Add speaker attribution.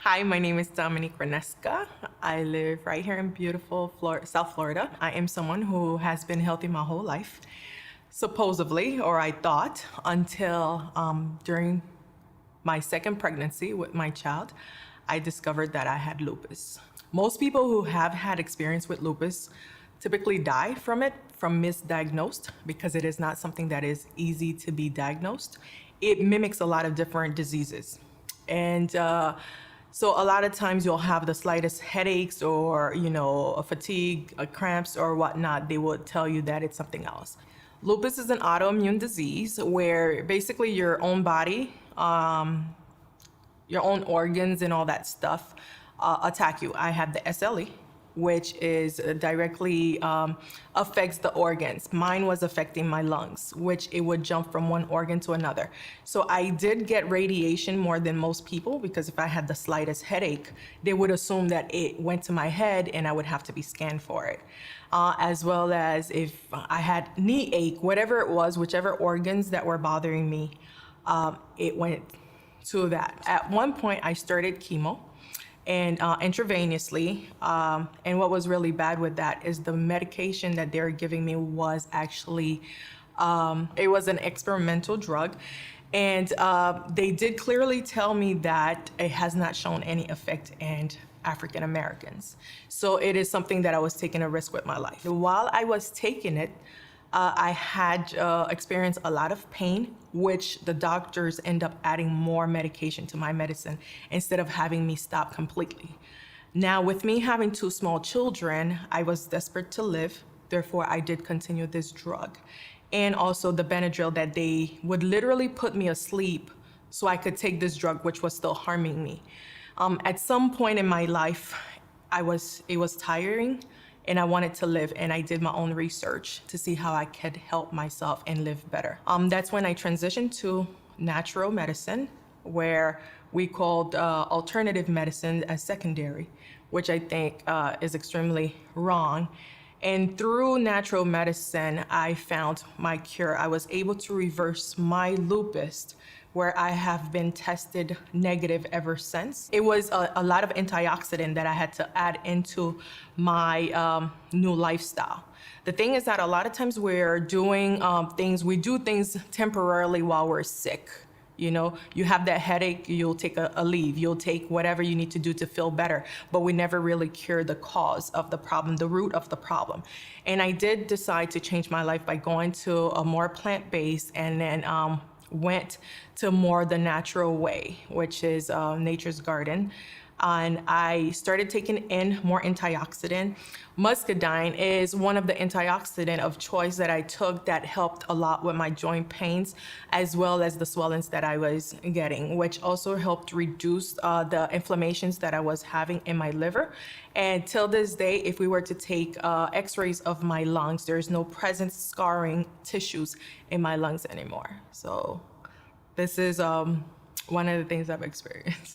Speaker 1: Hi, my name is Dominique Renesca. I live right here in beautiful South Florida. I am someone who has been healthy my whole life, supposedly, or I thought, until during my second pregnancy with my child, I discovered that I had lupus. Most people who have had experience with lupus typically die from it, from misdiagnosed, because it is not something that is easy to be diagnosed. It mimics a lot of different diseases. And so a lot of times you'll have the slightest headaches or, a fatigue, cramps or whatnot. They will tell you that it's something else. Lupus is an autoimmune disease where basically your own body, your own organs and all that stuff attack you. I have the SLE, which is directly affects the organs. Mine was affecting my lungs, which it would jump from one organ to another. So I did get radiation more than most people, because if I had the slightest headache, they would assume that it went to my head and I would have to be scanned for it. As well as if I had knee ache, whatever it was, whichever organs that were bothering me, it went to that. At one point I started chemo and intravenously. And what was really bad with that is the medication that they were giving me was actually, it was an experimental drug. And they did clearly tell me that it has not shown any effect in African Americans. So it is something that I was taking a risk with my life. While I was taking it, I had experienced a lot of pain, which the doctors end up adding more medication to my medicine instead of having me stop completely. Now, with me having two small children, I was desperate to live. Therefore, I did continue this drug. And also the Benadryl, that they would literally put me asleep so I could take this drug, which was still harming me. At some point in my life, it was tiring, and I wanted to live, and I did my own research to see how I could help myself and live better. That's when I transitioned to natural medicine, where we called alternative medicine as secondary, which I think is extremely wrong. And through natural medicine, I found my cure. I was able to reverse my lupus, where I have been tested negative ever since. It was a lot of antioxidant that I had to add into my new lifestyle. The thing is that a lot of times we're doing we do things temporarily while we're sick. You have that headache, you'll take a leave, you'll take whatever you need to do to feel better, but we never really cure the cause of the problem, the root of the problem. And I did decide to change my life by going to a more plant-based, and then went to more the natural way, which is nature's garden. And I started taking in more antioxidant. Muscadine is one of the antioxidant of choice that I took that helped a lot with my joint pains, as well as the swellings that I was getting, which also helped reduce the inflammations that I was having in my liver. And till this day, if we were to take x-rays of my lungs, there's no present scarring tissues in my lungs anymore. So this is one of the things I've experienced.